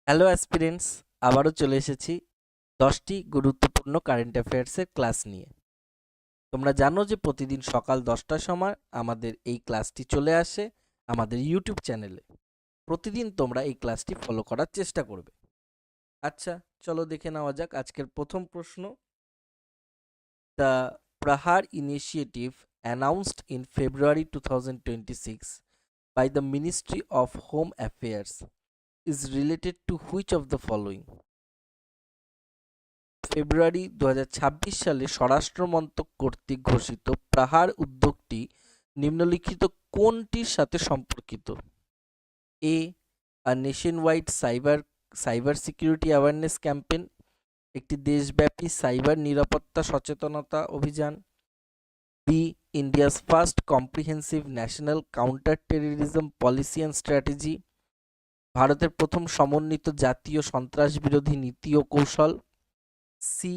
Hello aspirants, আবারও চলে এসেছি 10টি গুরুত্বপূর্ণ কারেন্ট অ্যাফেয়ার্সের ক্লাস নিয়ে। তোমরা জানো যে প্রতিদিন সকাল 10টার সময় আমাদের এই ক্লাসটি চলে আসে আমাদের ইউটিউব চ্যানেলে। প্রতিদিন তোমরা এই ক্লাসটি ফলো করার চেষ্টা করবে। আচ্ছা, চলো দেখে নেওয়া যাক আজকের প্রথম প্রশ্ন। দ্য প্রহার initiative announced in February 2026 by the Ministry of Home Affairs is related to which of the following? ফেব্রুয়ারি 2026 সালে স্বরাষ্ট্র মন্ত্রক কর্তৃক ঘোষিত প্রহার উদ্যোগটি নিম্নলিখিত কোনটির সাথে সম্পর্কিত? A nation wide cyber security awareness campaign, একটি দেশব্যাপী সাইবার নিরাপত্তা সচেতনতা অভিযান। B India's first comprehensive national counter terrorism policy and strategy, ভারতের প্রথম সমন্বিত জাতীয় সন্ত্রাস বিরোধী নীতি ও কৌশল। C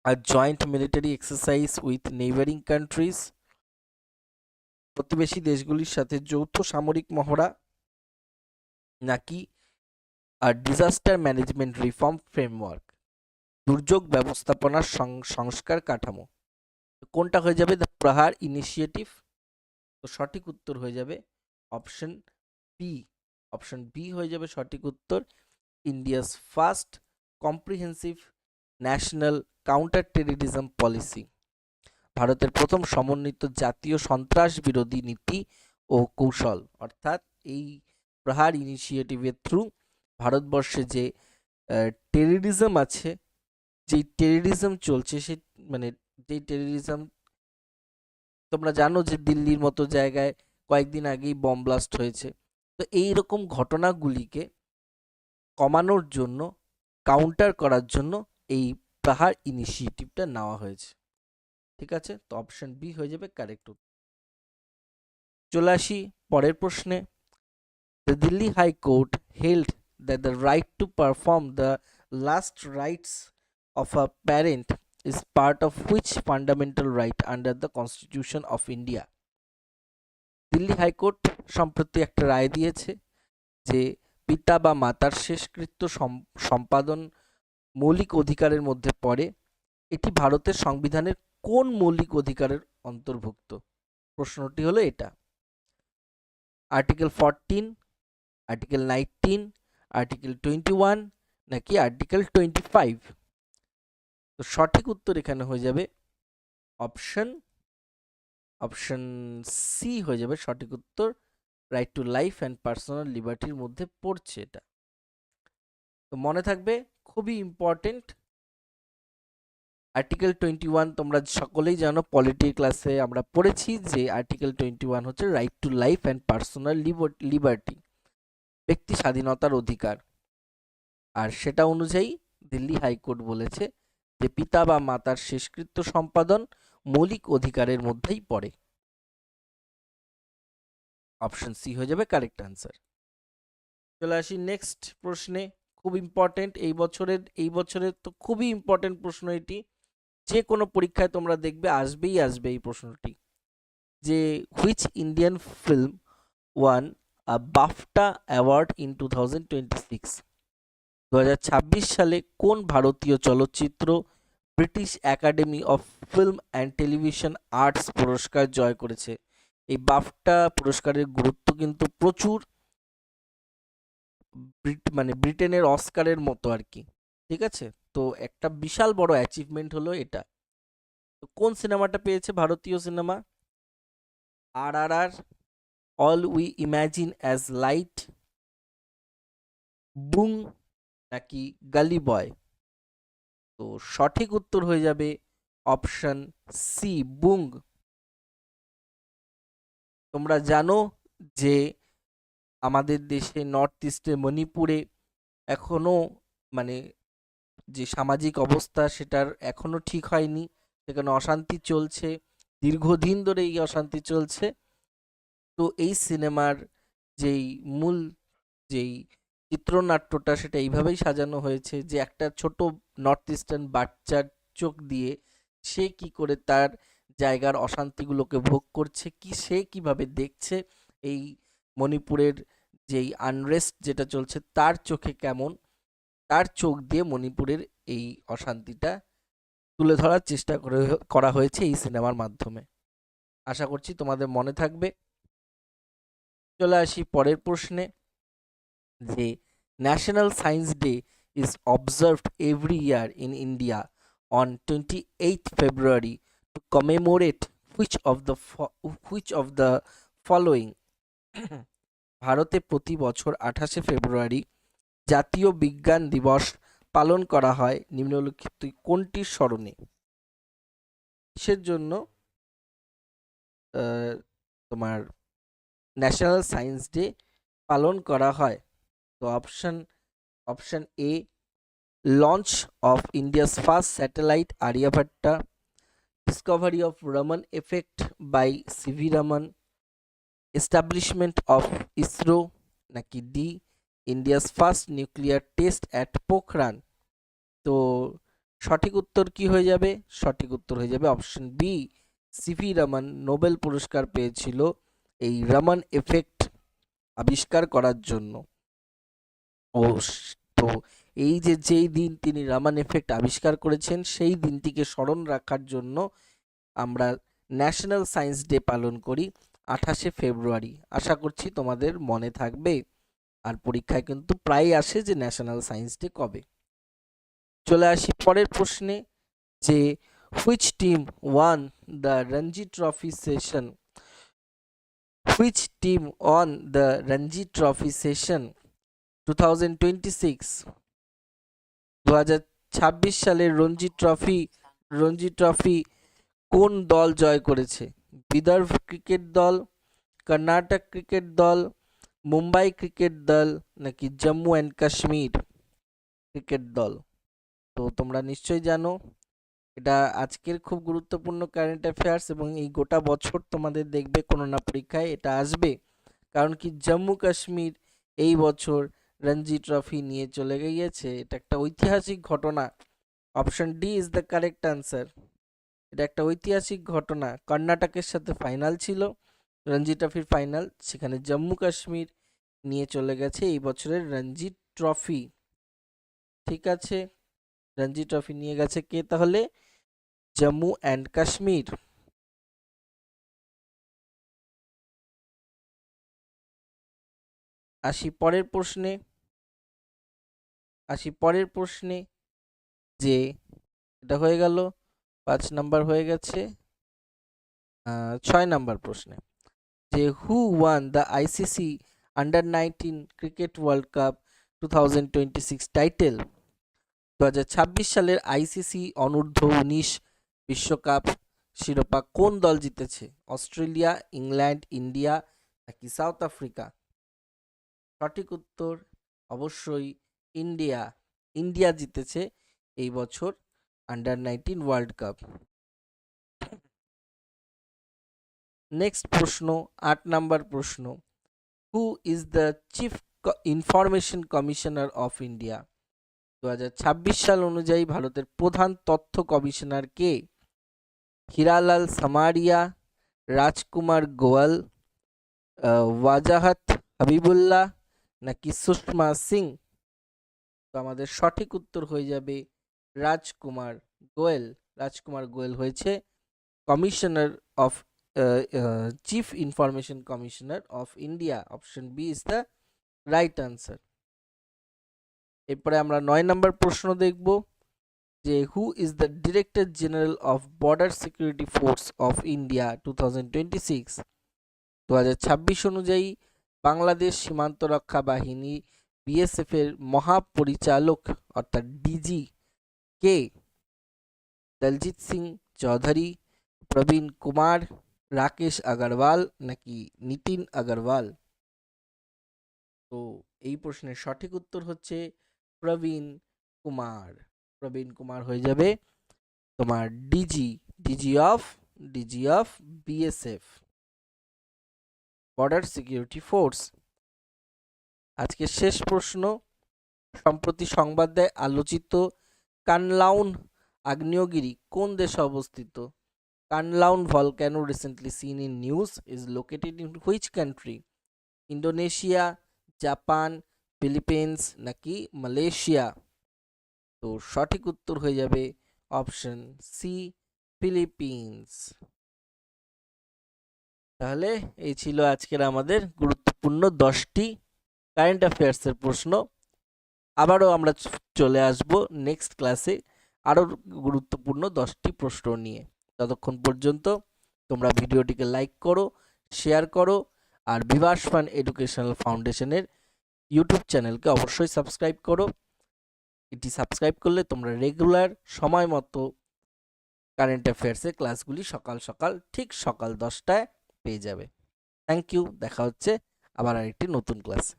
a joint military exercise with neighboring countries, প্রতিবেশী দেশগুলির সাথে যৌথ সামরিক মহড়া। নাকি ডিজাস্টার ম্যানেজমেন্ট রিফর্ম ফ্রেমওয়ার্ক, দুর্যোগ ব্যবস্থাপনার সংস্কার কাঠামো। কোনটা হয়ে যাবে দ্য প্রহার ইনিশিয়েটিভ? তো সঠিক উত্তর হয়ে যাবে অপশন বি। অপশন বি হয়ে যাবে সঠিক উত্তর। India's first comprehensive national counter terrorism policy, ভারতের প্রথম সমন্বিত জাতীয় সন্ত্রাস বিরোধী নীতি ও কৌশল। অর্থাৎ এই প্রহার ইনিশিয়েটিভের থ্রু ভারতবর্ষে যে টেররিজম আছে, যেই টেররিজম চলছে, সেই মানে যেই টেররিজম, তোমরা জানো যে দিল্লির মতো জায়গায় কয়েকদিন আগেই বম ব্লাস্ট হয়েছে। তো এই রকম ঘটনাগুলিকে কমানোর জন্য, কাউন্টার করার জন্য এই প্রহার ইনিশিয়েটিভটা নেওয়া হয়েছে। ঠিক আছে, তো অপশন বি হয়ে যাবে কারেক্ট। চলে আসি পরের প্রশ্নে। The Delhi High Court held that the right to perform the last rites of a parent is part of which fundamental right under the Constitution of India? Delhi high court সম্প্রতি একটা রায় দিয়েছে যে পিতা বা মাতার শেষকৃত্য সম্পাদন মৌলিক অধিকারের মধ্যে পড়ে। এটি ভারতের সংবিধানের কোন মৌলিক অধিকারের অন্তর্ভুক্ত? প্রশ্নটি হলো এটা। আর্টিকেল 14, আর্টিকেল 19, আর্টিকেল 21 নাকি আর্টিকেল 25? তো সঠিক উত্তর এখানে হয়ে যাবে অপশন সি হয়ে যাবে সঠিক উত্তর। Right to life and personal লিবার্টির মধ্যে পড়ছে এটা। তো মনে থাকবে, খুবই ইম্পর্টেন্ট। আর্টিকেল 21 তোমরা সকলেই জানো, পলিটি ক্লাসে আমরা পড়েছি যে আর্টিকেল 21 হচ্ছে right to life and personal liberty, ব্যক্তি স্বাধীনতার অধিকার। আর সেটা অনুযায়ী দিল্লি হাইকোর্ট বলেছে যে পিতা বা মাতার শেষকৃত্য সম্পাদন মৌলিক অধিকারের মধ্যেই পড়ে। অপশন সি হয়ে যাবে কারেক্ট আনসার। চলে আসি নেক্সট প্রশ্নে। খুব ইম্পর্টেন্ট, এই বছরের তো খুবই ইম্পর্টেন্ট প্রশ্ন এটি। যে কোনো পরীক্ষায় তোমরা দেখবে আসবেই আসবে এই প্রশ্নটি, যে which Indian film one a BAFTA award in 2026? 2026 সালে কোন ভারতীয় চলচ্চিত্র British academy of film and television arts পুরস্কার জয় করেছে? এই বাফটা পুরস্কারের গুরুত্ব কিন্তু প্রচুর, মানে ব্রিটেনের অস্কারের মতো আর কি। ঠিক আছে, তো একটা বিশাল বড় অ্যাচিভমেন্ট হলো এটা। তো কোন সিনেমাটা পেয়েছে ভারতীয় cinema? RRR, all we imagine as light, Boong নাকি গালি বয়? তো সঠিক উত্তর হয়ে যাবে অপশন সি, বুং। তোমরা জানো যে আমাদের দেশে নর্থ ইস্টে মণিপুরে এখনো মানে যে সামাজিক অবস্থা সেটার এখনো ঠিক হয়নি, সেখানে অশান্তি চলছে, দীর্ঘদিন ধরে এই অশান্তি চলছে। তো এই সিনেমার যেই মূল যেই চিত্রনাট্যটা সেটা এইভাবেই সাজানো হয়েছে যে একটা ছোট নর্থ ইস্টার্ন বাচ্চার চোখ দিয়ে সে কি করে তার জায়গার অশান্তিগুলোকে ভোগ করছে, কি সে কিভাবে দেখছে এই মণিপুরের যে এই আনরেস্ট যেটা চলছে তার চোখে কেমন, তার চোখ দিয়ে মণিপুরের এই অশান্তিটা তুলে ধরার চেষ্টা করা হয়েছে এই সিনেমার মাধ্যমে। আশা করছি তোমাদের মনে থাকবে। চলে আসি পরের প্রশ্নে, যে national science day is observed every year in India on 28th February to commemorate which of the following? ভারতে প্রতি বছর 28শে ফেব্রুয়ারি জাতীয় বিজ্ঞান দিবস পালন করা হয় নিম্নলিখিত কোনটির স্মরণে? কিসের জন্য তোমার ন্যাশনাল সায়েন্স ডে পালন করা হয়? তো option A, launch of India's first satellite Aryabhata, discovery of Raman effect by CV Raman, establishment of ISRO, নাকি D, India's first nuclear test at Pokhran? তো সঠিক উত্তর কি হয়ে যাবে? সঠিক উত্তর হয়ে যাবে option B, C V Raman Nobel পুরস্কার পেয়েছিল এই রমন এফেক্ট আবিষ্কার করার জন্য। তো এই যেই দিন তিনি রমন এফেক্ট আবিষ্কার করেছেন সেই দিনটিকে স্মরণ রাখার জন্য আমরা ন্যাশনাল সায়েন্স ডে পালন করি 28শে ফেব্রুয়ারি। আশা করছি তোমাদের মনে থাকবে, আর পরীক্ষায় কিন্তু প্রায় আসে যে ন্যাশনাল সায়েন্স ডে কবে। চলে আসি পরের প্রশ্নে, যে which team one the Ranji trophy session, which team one the Ranji trophy session 2026? 2026 সালের রঞ্জি ট্রফি কোন দল জয় করেছে? বিদর্ভ ক্রিকেট দল, কর্ণাটক ক্রিকেট দল, মুম্বাই ক্রিকেট দল, নাকি জম্মু অ্যান্ড কাশ্মীর ক্রিকেট দল? তো তোমরা নিশ্চয়ই জানো এটা আজকের খুব গুরুত্বপূর্ণ কারেন্ট অ্যাফেয়ার্স, এবং এই গোটা বছর তোমাদের দেখবে কোনো না পরীক্ষায় এটা আসবে। কারণ কি, জম্মু কাশ্মীর এই বছর রঞ্জি ট্রফি নিয়ে চলে গিয়েছে, এটা একটা ঐতিহাসিক ঘটনা। Option D is the correct answer. এটা একটা ঐতিহাসিক ঘটনা। কর্ণাটকের সাথে ফাইনাল ছিল রঞ্জি ট্রফির ফাইনাল, সেখানে জম্মু কাশ্মীর নিয়ে চলে গেছে এই বছরের রঞ্জি ট্রফি। ঠিক আছে, রঞ্জি ট্রফি নিয়ে গেছে কে তাহলে? জম্মু অ্যান্ড কাশ্মীর। আসি পরের প্রশ্নে, যে এটা হয়ে গেল 5 নাম্বার, হয়ে গেছে 6 নাম্বার প্রশ্নে, যে who won the ICC under nineteen cricket world cup 2026 title? 2026 সালের আইসিসি অনূর্ধ্ব-19 বিশ্বকাপ শিরোপা কোন দল জিতেছে? অস্ট্রেলিয়া, ইংল্যান্ড, ইন্ডিয়া, নাকি সাউথ আফ্রিকা? সঠিক উত্তর অবশ্যই ইন্ডিয়া জিতেছে এই বছর আন্ডার-19 ওয়ার্ল্ড কাপ। নেক্সট প্রশ্ন, 8 নাম্বার প্রশ্ন, হু is the chief information commissioner of India? 2026 সাল অনুযায়ী ভারতের প্রধান তথ্য কমিশনার কে? হিরালাল সামারিয়া, রাজকুমার গোয়াল, ওয়াজাহাত হাবিবুল্লাহ, নাকি সুষমা সিং? তো আমাদের সঠিক উত্তর হয়ে যাবে রাজকুমার গোয়েল হয়েছে commissioner of chief information commissioner of India. Option B is the right answer. এরপরে আমরা 9 নাম্বার প্রশ্ন দেখব, যে who is the director general of border security force of India 2026? 2026 অনুযায়ী বাংলাদেশ সীমান্ত রক্ষা বাহিনী বিএসএফ এর মহাপরিচালক অর্থাৎ ডিজি কে? দলজিৎ সিং চৌধুরী, প্রবীণ কুমার, রাকেশ আগরওয়াল, নাকি নিতিন আগরওয়াল? তো এই প্রশ্নের সঠিক উত্তর হচ্ছে প্রবীণ কুমার হয়ে যাবে তোমার DG of BSF, border security force. আজকে শেষ প্রশ্ন, সম্প্রতি সংবাদে আলোচিত কানলাউন আগ্নেয়গিরি কোন দেশে অবস্থিত? কানলাউন volcano recently seen in news is located in which country? Indonesia, Japan, Philippines নাকি মালয়েশিয়া? তো সঠিক উত্তর হয়ে যাবে অপশন সি, ফিলিপিন্স। তাহলে এই ছিল আজকের আমাদের গুরুত্বপূর্ণ 10টি কারেন্ট অ্যাফেয়ার্সের প্রশ্ন। আবারও আমরা চলে আসব নেক্সট ক্লাসে আরও গুরুত্বপূর্ণ 10টি প্রশ্ন নিয়ে। ততক্ষণ পর্যন্ত তোমরা ভিডিওটিকে লাইক করো, শেয়ার করো, আর বিভাস ফান এডুকেশনাল ফাউন্ডেশনের ইউটিউব চ্যানেলকে অবশ্যই সাবস্ক্রাইব করো। এটি সাবস্ক্রাইব করলে তোমরা রেগুলার সময় মতো কারেন্ট অ্যাফেয়ার্সের ক্লাসগুলি সকাল সকাল ঠিক সকাল 10টায় পেয়ে যাবে। থ্যাংক ইউ, দেখা হচ্ছে আবার আরেকটি নতুন ক্লাসে।